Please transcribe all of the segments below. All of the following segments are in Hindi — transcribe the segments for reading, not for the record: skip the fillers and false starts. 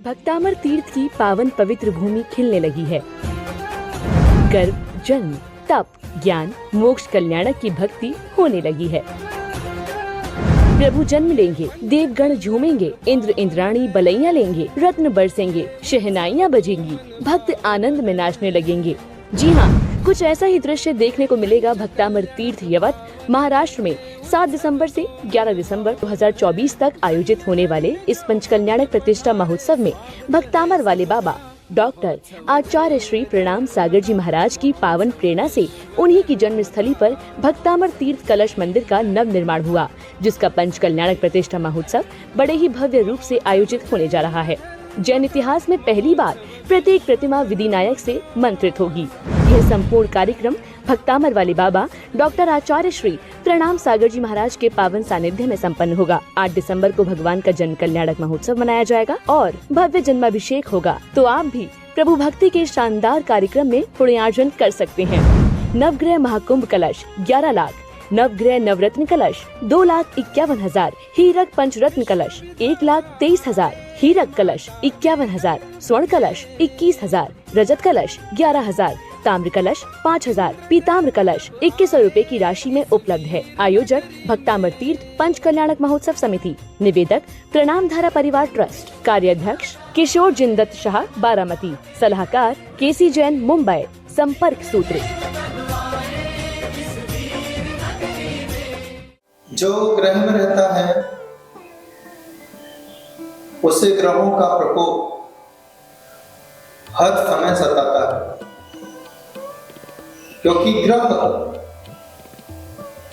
भक्तामर तीर्थ की पावन पवित्र भूमि खिलने लगी है। गर्भ, जन्म, तप, ज्ञान, मोक्ष, कल्याणक की भक्ति होने लगी है। प्रभु जन्म लेंगे, देवगण झूमेंगे, इंद्र इंद्राणी बलैया लेंगे, रत्न बरसेंगे, शहनाइयाँ बजेंगी, भक्त आनंद में नाचने लगेंगे। जी हाँ, कुछ ऐसा ही दृश्य देखने को मिलेगा भक्तामर तीर्थ यवत महाराष्ट्र में 7 दिसंबर से 11 दिसंबर 2024 तक आयोजित होने वाले इस पंचकल्याणक प्रतिष्ठा महोत्सव में भक्तामर वाले बाबा डॉक्टर आचार्य श्री प्रणाम सागर जी महाराज की पावन प्रेरणा से उन्हीं की जन्म स्थली पर भक्तामर तीर्थ कलश मंदिर का नव निर्माण हुआ, जिसका पंचकल्याणक प्रतिष्ठा महोत्सव बड़े ही भव्य रूप से आयोजित होने जा रहा है। जैन इतिहास में पहली बार प्रत्येक प्रतिमा विधिनायक से मंत्रित होगी। यह संपूर्ण कार्यक्रम भक्तामर वाले बाबा डॉक्टर आचार्य श्री प्रणाम सागर जी महाराज के पावन सानिध्य में संपन्न होगा। 8 दिसंबर को भगवान का जन्म कल्याणक महोत्सव मनाया जाएगा और भव्य जन्माभिषेक होगा। तो आप भी प्रभु भक्ति के शानदार कार्यक्रम में पुण्यार्जन कर सकते हैं। नवग्रह महाकुंभ कलश 11 लाख, नवग्रह नवरत्न कलश 2,51,000, हीरक पंचरत्न कलश 1,23,000, हीरक कलश 51,000, स्वर्ण कलश 21,000, रजत कलश 11,000, ताम्र कलश 5,000, पीताम्र कलश 2100 रूपए की राशि में उपलब्ध है। आयोजक भक्तामर तीर्थ पंच कल्याणक महोत्सव समिति, निवेदक प्रणाम धारा परिवार ट्रस्ट, कार्याध्यक्ष किशोर जिंदत शाह बारामती, सलाहकार केसी जैन मुंबई। संपर्क सूत्र। जो ग्रह में रहता है उसे ग्रहों का प्रकोप हर समय सताता है, क्योंकि ग्रह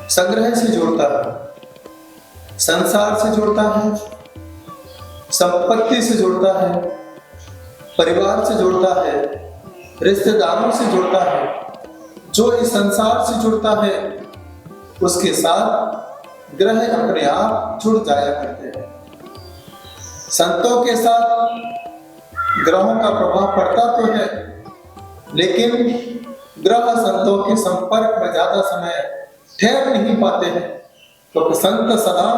संग्रह से जोड़ता है, संसार से जोड़ता है, संपत्ति से जोड़ता है, परिवार से जोड़ता है, रिश्तेदारों से जोड़ता है। जो इस संसार से जुड़ता है उसके साथ ग्रह अपने आप जुड़ जाया करते हैं। संतों के साथ ग्रहों का प्रभाव पड़ता तो है, लेकिन ग्रह संतों के संपर्क में ज्यादा समय ठहर नहीं पाते हैं, क्योंकि संत सदा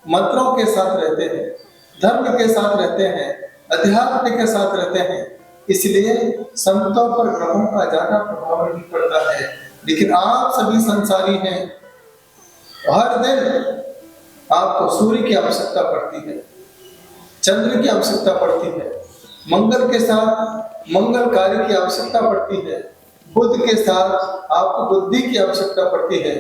मंत्रों के साथ रहते हैं, धर्म के साथ रहते हैं, अध्यात्म के साथ रहते हैं, इसलिए संतों पर ग्रहों का ज्यादा प्रभाव नहीं पड़ता है। लेकिन आप सभी संसारी हैं, हर दिन आपको सूर्य की आवश्यकता पड़ती है, चंद्र की आवश्यकता पड़ती है, मंगल के साथ मंगल कार्य की आवश्यकता पड़ती है, बुध के साथ आपको बुद्धि की आवश्यकता पड़ती है,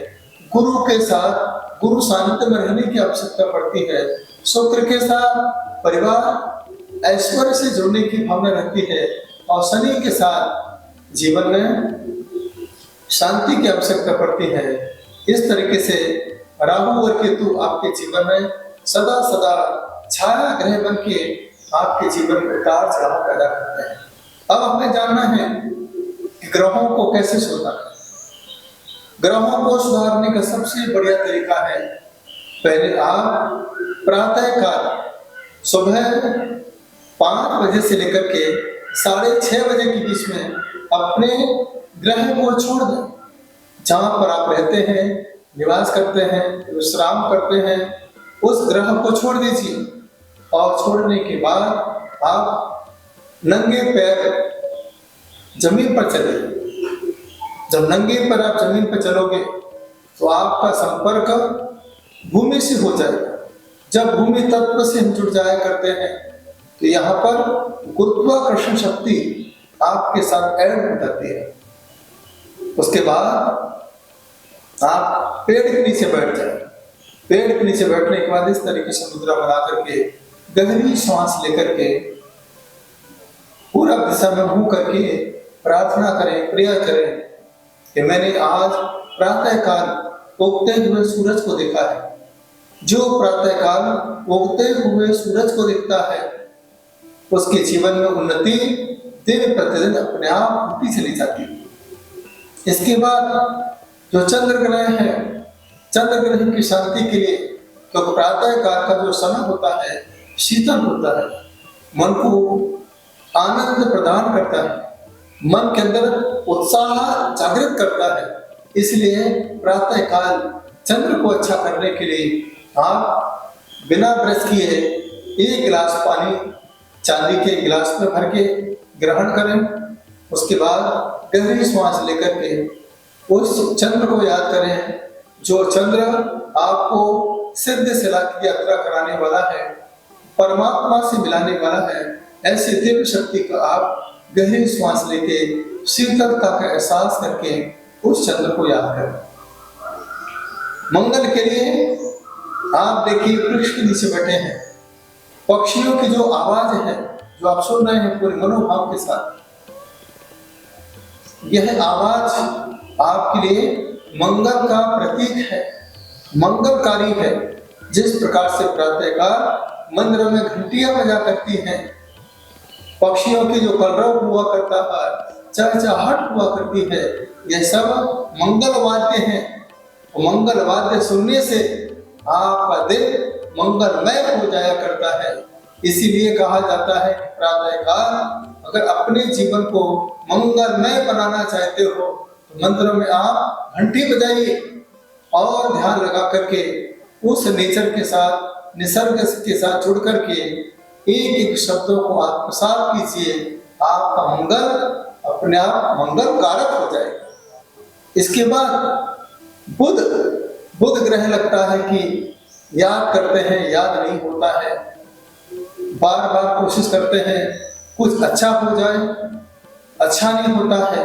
गुरु के साथ गुरु सानिध्य में रहने की आवश्यकता पड़ती है, शुक्र के साथ परिवार ऐश्वर्य से जुड़ने की भावना रहती है, और शनि के साथ जीवन में शांति की आवश्यकता पड़ती है। इस तरीके से राहु और केतु आपके जीवन में सदा सदा छाया ग्रह बन के आपके जीवन में उतार चढ़ाव पैदा करते हैं। अब हमें जानना है कि ग्रहों को कैसे सुधारना है। ग्रहों को सुधारने का सबसे बढ़िया तरीका है, पहले आप प्रातः काल सुबह 5 बजे से लेकर के 6:30 बजे के बीच में अपने ग्रह को छोड़ दें। जहां पर आप रहते हैं, निवास करते हैं, विश्राम करते हैं, उस ग्रह को छोड़ दीजिए, और छोड़ने के बाद आप नंगे पैर जमीन पर चलिए। जब नंगे पैर आप जमीन पर चलोगे तो आपका संपर्क भूमि से हो जाएगा। जब भूमि तत्व से हम जुड़ जाया करते हैं तो यहाँ पर गुरुत्वाकर्षण शक्ति आपके साथ ऐड हो जाती है। उसके बाद आप पेड़ के नीचे बैठ जाए। पेड़ के नीचे बैठने के बाद इस तरीके से मुद्रा बना करके गहरी सांस लेकर के पूरा दिशा में मुंह करके प्रार्थना करें, प्रेयर करें कि मैंने आज प्रातः काल उगते हुए सूरज को देखा है। जो प्रातः काल उगते हुए सूरज को देखता है उसके जीवन में उन्नति दिन प्रतिदिन अपने आप होती चली जाती है। इसके बाद जो चंद्र ग्रह है, चंद्र ग्रह की शांति के लिए, तो प्रातः काल का जो समय होता है शीतल होता है, मन को आनंद प्रदान करता है, मन के अंदर उत्साह जागृत करता है। इसलिए प्रातः काल चंद्र को अच्छा करने के लिए आप बिना ब्रश किए 1 गिलास पानी चांदी के गिलास में भर के ग्रहण करें। उसके बाद गहरी श्वास लेकर के उस चंद्र को याद करें, जो चंद्र आपको सिद्ध सिला की यात्रा कराने वाला है, परमात्मा से मिलाने वाला है। ऐसी दिव्य शक्ति का आप गहरी श्वास लेके शीतलता का एहसास करके उस चंद्र को याद करें। मंगल के लिए आप देखिए वृक्ष के नीचे बैठे हैं, पक्षियों की जो आवाज है जो आप सुन रहे हैं पूरे मनोभाव के साथ, यह आवाज आपके लिए मंगल का प्रतीक है, मंगलकारी है। जिस प्रकार से प्रातःकाल मंदिर में घंटियां बजा करती हैं, पक्षियों की जो कलरव हुआ करता है, चहचहाहट हुआ करती है, यह सब मंगल वाद्य हैं। मंगल वाद्य सुनने से आपका दिल मंगलमय हो जाया करता है। इसीलिए कहा जाता है कि प्रातःकाल अगर अपने जीवन को मंगलमय बनाना चाहते हो तो मंदिरों में आप घंटी बजाइए और ध्यान लगा करके उस नेचर के साथ, निसर्ग के साथ जुड़ करके एक एक शब्दों को आत्मसात कीजिए। आपका मंगल अपने आप मंगल कारक हो जाएगा। इसके बाद बुध ग्रह लगता है कि याद करते हैं, याद नहीं होता है, बार बार कोशिश करते हैं कुछ अच्छा हो जाए, अच्छा नहीं होता है।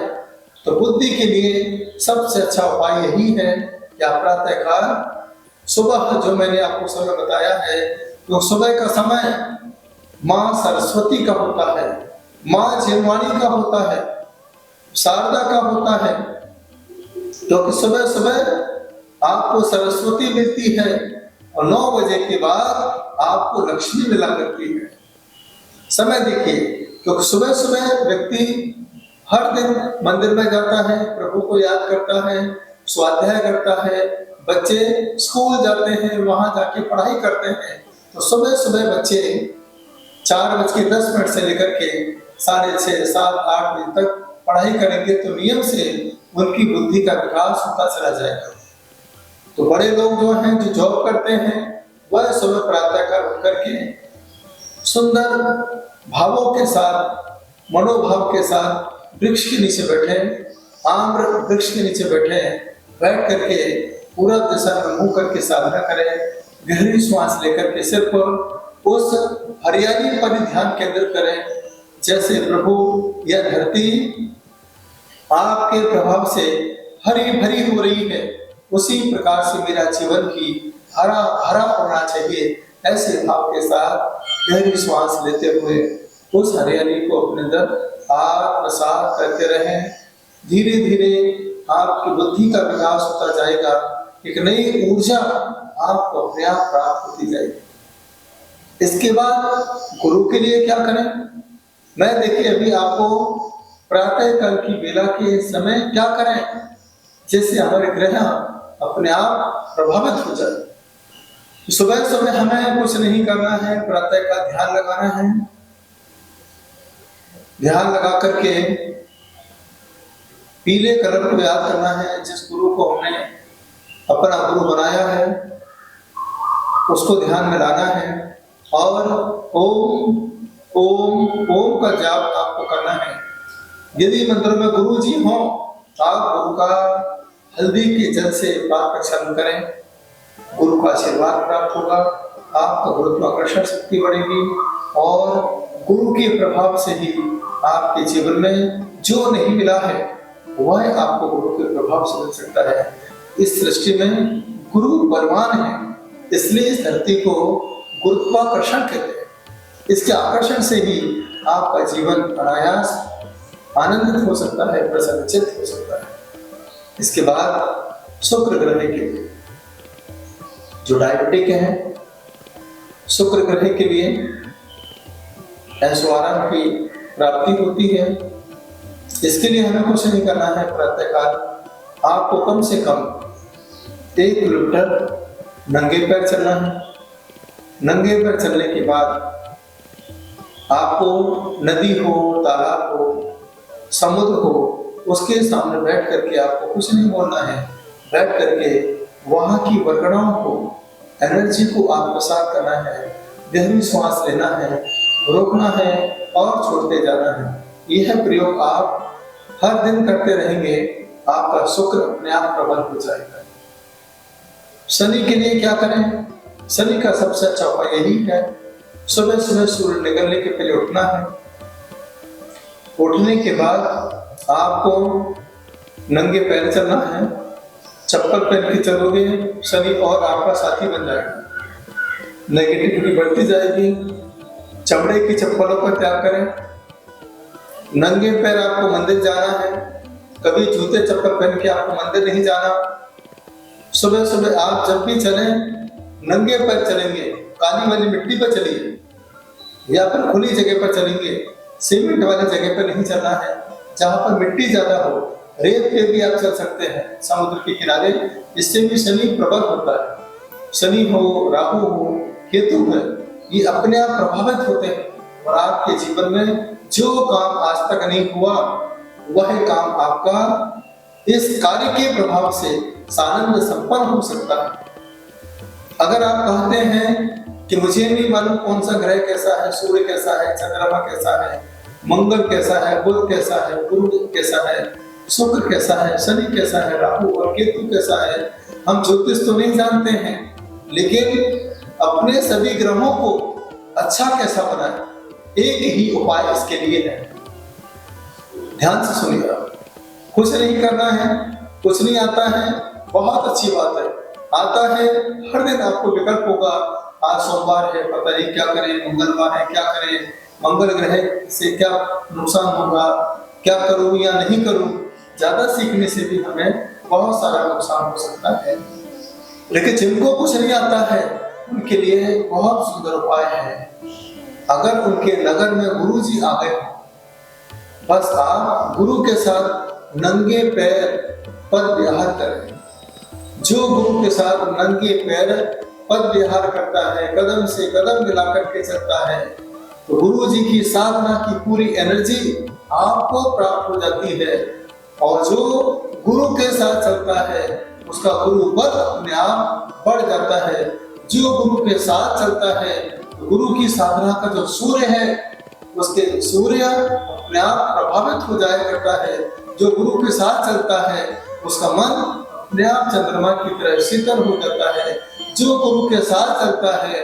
तो बुद्धि के लिए सबसे अच्छा उपाय यही है कि आप प्रातःकाल सुबह, जो मैंने आपको समय बताया है, तो सुबह का समय माँ सरस्वती का होता है, माँ जिनवाणी का होता है, शारदा का होता है, क्योंकि सुबह सुबह आपको सरस्वती मिलती है और 9 बजे के बाद आपको लक्ष्मी मिला करती है। समय देखिए, क्योंकि सुबह सुबह व्यक्ति हर दिन मंदिर में जाता है, प्रभु को याद करता है, स्वाध्याय करता है, बच्चे स्कूल जाते हैं, वहां जाके पढ़ाई करते हैं। तो सुबह सुबह बच्चे 4:10 से लेकर के 6:30, 7, 8 बजे तक पढ़ाई करेंगे तो नियम से उनकी बुद्धि का विकास होता चला जाएगा। तो बड़े लोग जो हैं, जो जॉब करते हैं, वह सुबह प्रातःकाल उठ करके सुंदर भावों के साथ, मनोभाव के साथ वृक्ष के नीचे बैठे, आम्र वृक्ष के नीचे बैठे, बैठ करके पूरा दिशा में मुंह करके साधना करें, गहरी श्वास लेकर के सिर्फ उस हरियाली पर ध्यान केंद्रित करें। जैसे प्रभु यह धरती आपके प्रभाव से हरी भरी हो रही है, उसी प्रकार से मेरा जीवन भी हरा भरा होना चाहिए। ऐसे भाव के साथ गहरी श्वास लेते हुए उस हरियाली को अपने अंदर आत्मसात करते रहें। धीरे धीरे आपकी बुद्धि का विकास होता जाएगा, एक नई ऊर्जा आपको अपने आप प्राप्त होती जाएगी। इसके बाद गुरु के लिए क्या करें? मैं देखिए अभी आपको प्रातःकाल की बेला के समय क्या करें जैसे हमारे ग्रह अपने आप प्रभावित हो जाए। सुबह सुबह हमें कुछ नहीं करना है, प्रातः का ध्यान लगाना है। ध्यान लगा करके पीले कलर को याद करना है, जिस गुरु को हमने अपना गुरु बनाया है उसको ध्यान में लाना है और ओम ओम ओम का जाप आपको करना है। यदि मंदिर में गुरु जी हो तो आप गुरु का हल्दी के जल से पाद प्रक्षालन करें, गुरु का आशीर्वाद प्राप्त होगा, आपका गुरुत्वाकर्षण शक्ति बढ़ेगी और गुरु के प्रभाव से ही आपके जीवन में जो नहीं मिला है वह आपको गुरु के प्रभाव से मिल सकता है। इस सृष्टि में गुरु बलवान है, इसलिए इस धरती को गुरुत्वाकर्षण कहते हैं। इसके आकर्षण से ही आपका जीवन अनायास आनंदित हो सकता है, प्रसन्नचित्त हो सकता है। इसके बाद शुक्र ग्रह के लिए जो डायबिटिक हैं, शुक्र ग्रह के लिए ऐश्वर्य की प्राप्ति होती है। इसके लिए हमें कुछ नहीं करना है। प्रातःकाल आपको कम से कम 1 किलोमीटर नंगे पैर चलना है। नंगे पैर चलने के बाद आपको नदी हो, तालाब हो, समुद्र हो, उसके सामने बैठ करके आपको कुछ नहीं बोलना है। बैठ करके वहां की वर्गणाओं को, एनर्जी को आत्मसात करना है। गहरी श्वास लेना है रोकना है और छोड़ते जाना है। यह प्रयोग आप हर दिन करते रहेंगे, आपका शुक्र अपने आप प्रबल हो जाएगा। शनि के लिए क्या करें? शनि का सबसे अच्छा उपाय यही है, सुबह सुबह सूर्य निकलने के पहले उठना है। उठने के बाद आपको नंगे पैर चलना है। चप्पल पहन के चलोगे, शनि और आपका साथी बन जाएगा, नेगेटिविटी बढ़ती जाएगी। चमड़े की चप्पलों का त्याग करें। नंगे पैर आपको मंदिर जाना है, कभी जूते चप्पल पहन के आपको मंदिर नहीं जाना। सुबह सुबह आप जब भी चलें नंगे पैर चलेंगे, काली वाली मिट्टी पर चलिए या फिर खुली जगह पर चलेंगे, सीमेंट वाली जगह पर नहीं चलना है। जहां पर मिट्टी ज्यादा हो, रेत पे भी आप चल सकते हैं, समुद्र के किनारे, इससे भी शनि प्रबल होता है। शनि हो, राहु हो, केतु है, ये अपने आप प्रभावित होते हैं और आपके जीवन में जो काम आज तक नहीं हुआ वह काम आपका इस कार्य के प्रभाव से सानंद संपन्न हो सकता है। अगर आप कहते हैं कि मुझे नहीं मालूम कौन सा ग्रह कैसा है, सूर्य कैसा है, चंद्रमा कैसा है, मंगल कैसा है, बुध कैसा है, गुरु कैसा है, शुक्र कैसा है, शनि कैसा है, राहु और केतु कैसा है, हम ज्योतिष तो नहीं जानते हैं, लेकिन अपने सभी ग्रहों को अच्छा कैसा बनाए, एक ही उपाय इसके लिए है। ध्यान से सुनिएगा। कुछ नहीं करना है, कुछ नहीं आता है, बहुत अच्छी बात है। आता है, हर दिन आपको विकल्प होगा, आज सोमवार है, पता नहीं क्या करें, मंगलवार है क्या करें, मंगल ग्रह से क्या नुकसान होगा, क्या करूं या नहीं करूं। ज्यादा सीखने से भी हमें बहुत सारा नुकसान हो सकता है। लेकिन जिनको कुछ नहीं आता है उनके लिए बहुत सुंदर उपाय है। अगर उनके नगर में गुरु जी आ गए, बस आप गुरु के साथ नंगे पैर पद विहार करें। जो गुरु के साथ नंगे पैर पद विहार करता है, कदम से कदम मिला करके चलता है, तो गुरु जी की साधना की पूरी एनर्जी आपको प्राप्त हो जाती है। और जो गुरु के साथ चलता है उसका गुरु बल अपने आप बढ़ जाता है। जो गुरु के साथ चलता है, गुरु की साधना का जो सूर्य है उसके सूर्य अपने आप प्रभावित हो जाया करता है। जो गुरु के साथ चलता है उसका मन अपने आप चंद्रमा की तरह शीतल हो जाता है। जो गुरु के साथ चलता है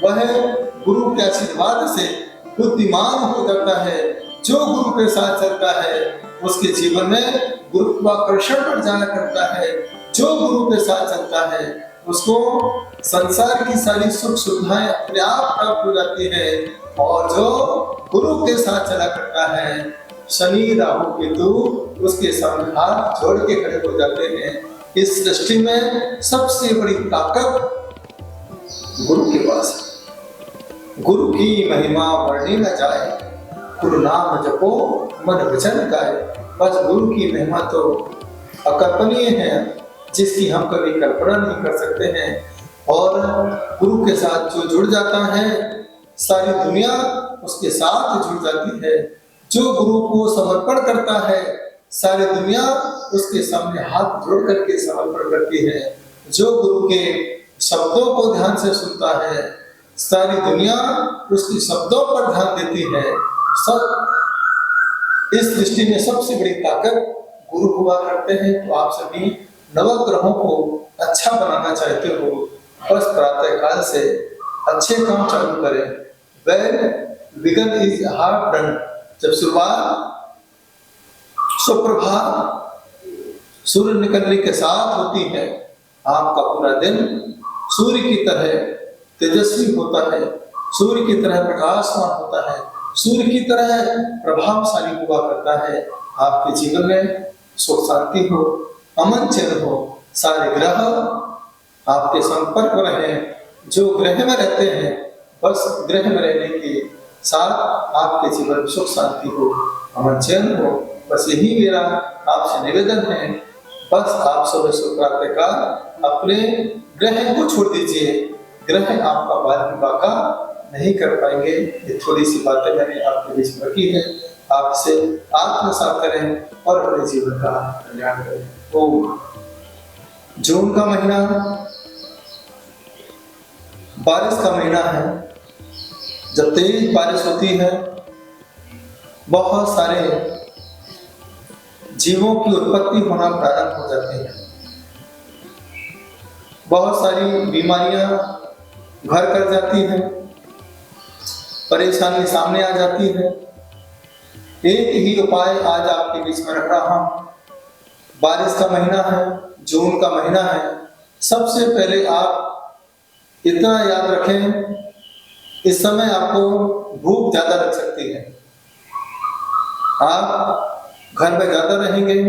वह गुरु के आशीर्वाद से बुद्धिमान हो जाता है। जो गुरु के साथ चलता है उसके जीवन में गुरुत्वाकर्षण बढ़ जाया करता है। जो गुरु के साथ चलता है उसको संसार की सारी सुख सुविधाएं अपने आप प्राप्त हो जाती है। और जो गुरु के साथ चला करता है, शनि राहु केतु उसके सामने हाथ जोड़ के खड़े हो जाते हैं। इस सृष्टि में सबसे बड़ी ताकत गुरु के पास है। गुरु की महिमा वर्णि न जाए, गुरु नाम जपो मन वचन गाए। बस गुरु की महिमा तो अकल्पनीय है, जिसकी हम कभी कल्पना नहीं कर सकते हैं। और गुरु के साथ जो जुड़ जाता है, सारी दुनिया उसके साथ जुड़ जाती है। जो गुरु को समर्पण करता है, सारी दुनिया उसके सामने हाथ जोड़ करके समर्पण करती है। जो गुरु के शब्दों को ध्यान से सुनता है, सारी दुनिया उसके शब्दों पर ध्यान देती है। सब इस दृष्टि में सबसे बड़ी ताकत गुरु हुआ करते हैं। तो आप सभी नवग्रहों को अच्छा बनाना चाहते हो, बस प्रातः काल से अच्छे काम चालू करें। When begin is half done, जब शुरुआत सुप्रभात सूर्य निकलने के साथ होती है, आपका पूरा दिन सूर्य की तरह तेजस्वी होता है, सूर्य की तरह प्रकाशमान होता है, सूर्य की तरह प्रभावशाली हुआ करता है। आपके जीवन में सुख शांति हो, अमन चैन हो, सारे ग्रह आपके संपर्क में रहे। जो ग्रह में रहते हैं, बस ग्रह में रहने के साथ आपके जीवन में सुख शांति हो, अमन चैन हो। बस यही मेरा आपसे निवेदन है। बस आप सुबह प्रातः काल अपने ग्रह को छोड़ दीजिए। ग्रह आपका बाल बाका नहीं कर पाएंगे। ये थोड़ी सी बातें मैंने आपके बीच में रखी है, आप इसे आत्मसात करें और अपने जीवन का कल्याण करें। ओम। जून का महीना बारिश का महीना है। जब तेज बारिश होती है, बहुत सारे जीवों की उत्पत्ति होना प्रारंभ हो जाती है। बहुत सारी बीमारियां घर कर जाती हैं, परेशानी सामने आ जाती है। एक ही उपाय आज आपके बीच में रख रहा हूं। बारिश का महीना है, जून का महीना है। सबसे पहले आप इतना याद रखें, इस समय आपको भूख ज्यादा लग सकती है। आप घर में ज्यादा रहेंगे,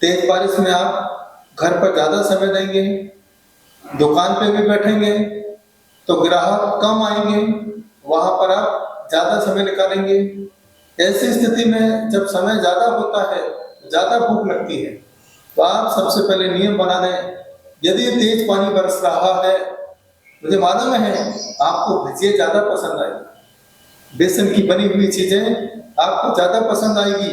तेज बारिश में आप घर पर ज्यादा समय देंगे, दुकान पे भी बैठेंगे तो ग्राहक कम आएंगे, वहां पर आप ज्यादा समय निकालेंगे। ऐसी स्थिति में जब समय ज्यादा होता है, ज्यादा भूख लगती है, तो आप सबसे पहले नियम बना लें। यदि तेज पानी बरस रहा है, मुझे मालूम है आपको भजिए ज्यादा पसंद आएगी, बेसन की बनी हुई चीजें आपको ज्यादा पसंद आएगी।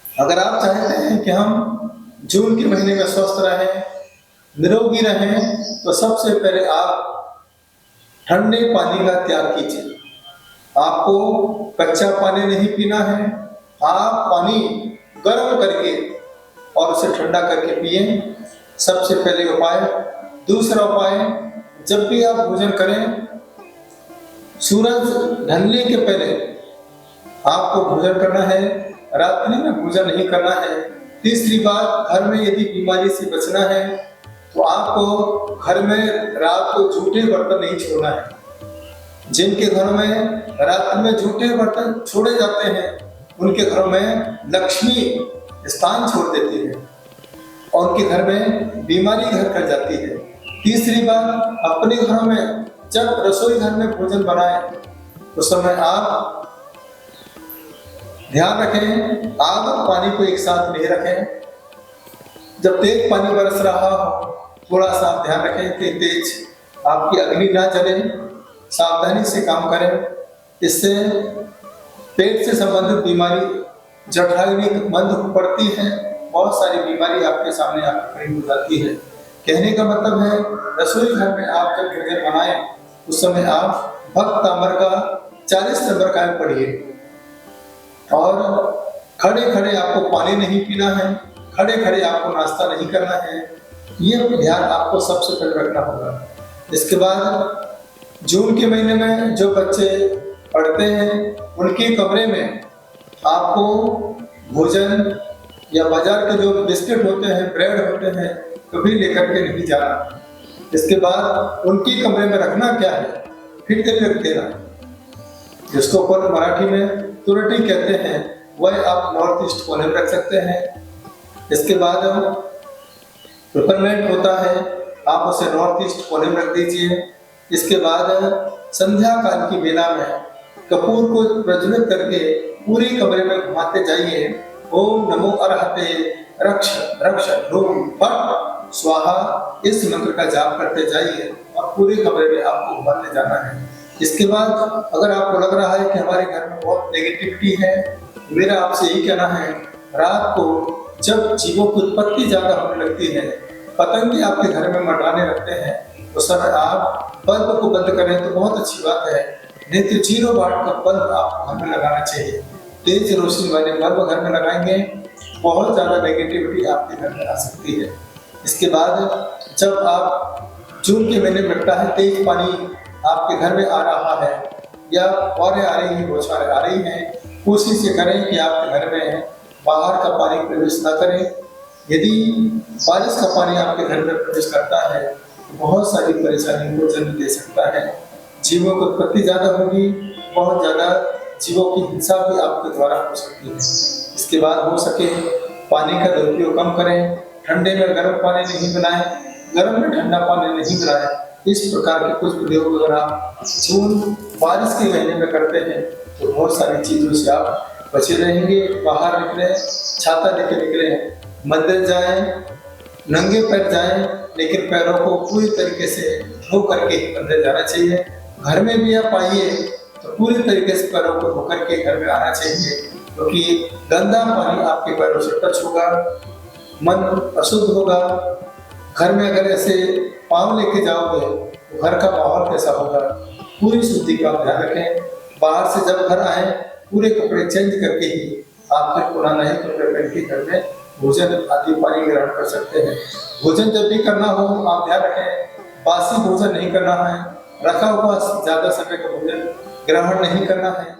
अगर आप चाहते हैं कि हम जून के महीने में स्वस्थ रहें, निरोगी रहें, तो सबसे पहले आप ठंडे पानी का त्याग कीजिए। आपको कच्चा पानी नहीं पीना है, आप पानी गर्म करके और उसे ठंडा करके पिए, सबसे पहले उपाय। दूसरा उपाय, जब भी आप भोजन करें, सूरज ढलने के पहले आपको भोजन करना है, रात्रि में भोजन नहीं करना है। तीसरी बात, घर में यदि बीमारी से बचना है तो आपको घर में रात को जूठे बर्तन नहीं छोड़ना है। जिनके घरों में रात में जूठे बर्तन छोड़े जाते हैं, उनके घरों में लक्ष्मी स्थान छोड़ देती है और उनके घर में बीमारी घर कर जाती है। तीसरी बात, अपने घरों में जब रसोई घर में भोजन बनाए उस समय आप ध्यान रखें, आग और पानी को एक साथ नहीं रखें। जब तेज पानी बरस रहा हो, थोड़ा सा ध्यान रखें कि तेज आपकी अग्नि ना जले, सावधानी से काम करें। इससे पेट से संबंधित बीमारी, जठराग्नि बंद पड़ती है, बहुत सारी बीमारी आपके सामने आपके खड़ी हो जाती है। कहने का मतलब है, रसोई घर में आप जब भोजन बनाएं उस समय आप भक्त अमर का 40 नंबर का पढ़िए और खड़े खड़े आपको पानी नहीं पीना है, खड़े खड़े आपको नाश्ता नहीं करना है। ये ध्यान आपको सबसे पहले रखना होगा। इसके बाद जून के महीने में जो बच्चे पढ़ते हैं, उनके कमरे में आपको भोजन या बाजार के जो बिस्किट होते हैं, ब्रेड होते हैं, कभी लेकर के नहीं जाना। इसके बाद उनके कमरे में रखना क्या है, फिर कभी रख देना, जिसको पर मराठी में तुरटी कहते हैं, वह आप नॉर्थ ईस्ट कोने में रख सकते हैं। इसके बाद पेपरमेंट होता है, आप उसे नॉर्थ ईस्ट कोने में रख दीजिए। इसके बाद संध्या काल की बेला में कपूर को प्रज्वलित करके पूरे कमरे में घुमाते जाइए। ओम नमो अरहते रक्ष रक्ष ह्रूम फट स्वाहा, इस मंत्र का जाप करते जाइए और पूरे कमरे में आपको घुमाते जाना है। इसके बाद अगर आपको लग रहा है कि हमारे घर में बहुत नेगेटिविटी है, मेरा आपसे यही कहना है, रात को जब जीवों की उत्पत्ति ज्यादा होने लगती है, पतंगे आपके घर में मंडराने लगते हैं, उस समय आप बल्ब को बंद करें तो बहुत अच्छी बात है। नहीं तो 0 वाट का बल्ब आपको घर में लगाना चाहिए। तेज रोशनी वाले बल्ब घर में लगाएंगे, बहुत ज्यादा नेगेटिविटी आपके घर में आ सकती है। इसके बाद जब आप जून के महीने में लगता है तेज पानी आपके घर में आ रहा है या फौरें आ रही हैं, बौछारें आ रही हैं, कोशिश ये करें कि आपके घर में बाहर का पानी प्रवेश न करें। यदि बारिश का पानी आपके घर में प्रवेश करता है तो बहुत सारी परेशानियों को जन्म दे सकता है। जीवों की उत्पत्ति ज्यादा होगी, बहुत ज्यादा जीवों की हिंसा भी आपके द्वारा हो सकती है। इसके बाद हो सके पानी का दुरुपयोग कम करें, ठंडे में गर्म पानी नहीं बनाएं, गर्म में ठंडा पानी नहीं बनाएं। इस प्रकार के कुछ प्रयोग अगर आप जून बारिश के महीने में करते हैं तो बहुत सारी चीजों से आप बचे रहेंगे। बाहर निकले, छाता लेके निकले, मंदिर जाएं, नंगे पैर जाएं, लेकिन पैरों को पूरी तरीके से धो करके मंदिर जाना चाहिए। घर में भी आप आइए तो पूरी तरीके से पैरों को धो करके घर में आना चाहिए, क्योंकि गंदा पानी आपके पैरों से टच होगा, मन अशुद्ध होगा। घर में अगर ऐसे पाँव लेके जाओगे तो घर का माहौल कैसा होगा, पूरी शुद्धि का ध्यान रखें। बाहर से जब घर आए पूरे कपड़े चेंज करके ही आप फिर पुनः नए कपड़े पहन के घर में भोजन आदि पानी ग्रहण कर सकते हैं। भोजन जब भी करना हो आप ध्यान रखें, बासी भोजन नहीं करना है, रखा हुआ ज्यादा समय का भोजन ग्रहण नहीं करना है।